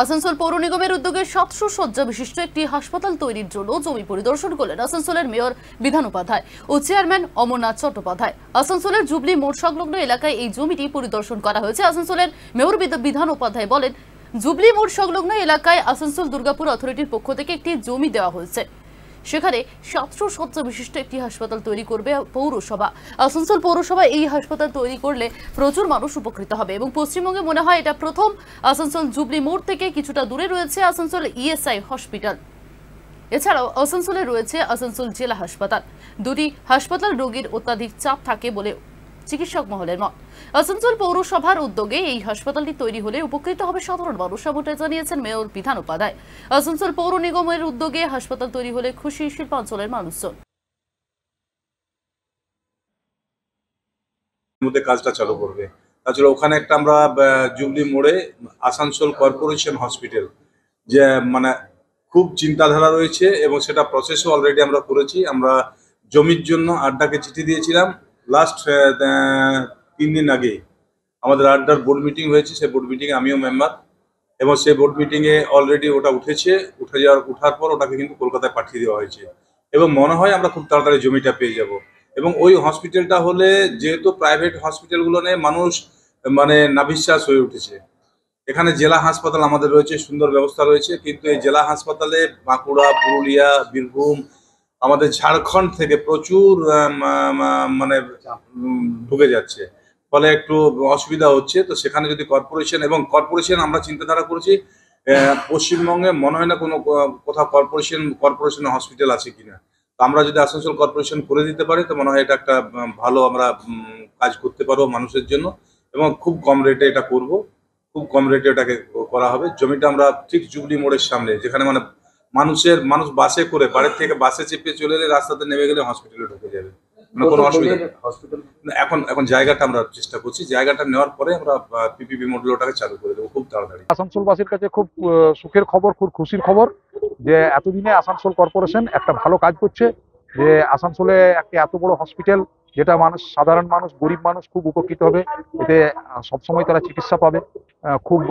আসানসোল পৌর নিগমের উদ্যোগে 700 শয্যা বিশিষ্ট একটি হাসপাতাল তৈরির জন্য জমি পরিদর্শন করলেন আসানসোলের মেয়র বিধান উপাধ্যায় ও চেয়ারম্যান অমরনাথ চট্টোপাধ্যায়। আসানসোলের জুবলি মোড় সংলগ্ন এলাকায় এই জমিটি পরিদর্শন করা হয়েছে। আসানসোলের মেয়র বিধান উপাধ্যায় বলেন, জুবলি মোড় সংলগ্ন এলাকায় আসানসোল দুর্গাপুর অথরিটির পক্ষ থেকে একটি জমি দেওয়া হয়েছে। সেখানে 700 শয্যা বিশিষ্ট একটি হাসপাতাল তৈরি করবে পৌরসভা। আসানসোল পৌরসভা এই হাসপাতাল তৈরি করলে প্রচুর মানুষ উপকৃত হবে এবং পশ্চিমবঙ্গে মনে হয় এটা প্রথম। আসানসোল জুবলি মোড় থেকে কিছুটা দূরে রয়েছে আসানসোল ইএসআই হসপিটাল। এছাড়াও আসানসোলে রয়েছে আসানসোল জেলা হাসপাতাল। দুটি হাসপাতাল রোগীর অত্যাধিক চাপ থাকে বলে চিকিৎসক মহলের মত। আসানসোল পৌরসভার উদ্যোগে এই হাসপাতালটি তৈরি হলে উপকৃত হবে সাধারণ মানুষ, এমনটা জানিয়েছেন মেয়র বিধান উপাধ্যায়। আসানসোল পৌর নিগমের উদ্যোগে হাসপাতাল তৈরি হলে খুশি শিল্পাঞ্চলের মানুষজন। মধ্যে কাজটা চালু করবে। তাছাড়া ওখানে একটা আমরা জুবলি মোড়ে আসানসোল কর্পোরেশন হসপিটাল যে মানে খুব চিন্তাধারা রয়েছে এবং সেটা প্রসেসও অলরেডি আমরা করেছি। আমরা জমির জন্য আড্ডাকে চিঠি দিয়েছিলাম লাস্ট 3 দিন আগে। আমাদের আড্ডার বোর্ড মিটিং হয়েছে, সেই বোর্ড মিটিংয়ে আমিও মেম্বার এবং সেই বোর্ড মিটিংয়ে অলরেডি ওটা উঠার পর ওটাকে কিন্তু কলকাতায় পাঠিয়ে দেওয়া হয়েছে এবং মনে হয় আমরা খুব তাড়াতাড়ি জমিটা পেয়ে যাব। এবং ওই হসপিটালটা হলে যেহেতু প্রাইভেট হসপিটালগুলো নিয়ে মানুষ মানে নাভিশ্বাস হয়ে উঠেছে। এখানে জেলা হাসপাতাল আমাদের রয়েছে, সুন্দর ব্যবস্থা রয়েছে, কিন্তু এই জেলা হাসপাতালে বাঁকুড়া, পুরুলিয়া, বীরভূম, আমাদের ঝাড়খণ্ড থেকে প্রচুর মানে ঢুকে যাচ্ছে, ফলে একটু অসুবিধা হচ্ছে। তো সেখানে যদি কর্পোরেশন আমরা চিন্তাধারা করেছি, পশ্চিমবঙ্গে মনে হয় না কোনো কোথাও কর্পোরেশনের হসপিটাল আছে কিনা। তো আমরা যদি আসানসোল কর্পোরেশন করে দিতে পারি তো মনে হয় এটা একটা ভালো আমরা কাজ করতে পারবো মানুষের জন্য এবং খুব কম রেটে এটা করব, খুব কম রেটে এটাকে করা হবে। জমিটা আমরা ঠিক জুবলি মোড়ের সামনে, যেখানে মানে মানুষ বাসে করে বাড়ির থেকে বাসে চেপে চলে এলে রাস্তাতে নেমে গেলে হসপিটালে ঢুকে যাবে, কোনো অসুবিধা। এখন জায়গাটা আমরা চেষ্টা করছি, জায়গাটা নেওয়ার পরে আমরা পিপিপি মডেলটাকে চালু করে দেবো খুব তাড়াতাড়ি। আসানসোলবাসীর কাছে খুব সুখের খবর, খুব খুশির খবর যে এতদিনে আসানসোল কর্পোরেশন একটা ভালো কাজ করছে, যে আসানসোলে একটা এত বড় হসপিটাল যেটা সাধারণ মানুষ, গরিব মানুষ খুব উপকৃত হবে। এতে সবসময় তারা চিকিৎসা পাবে। খুব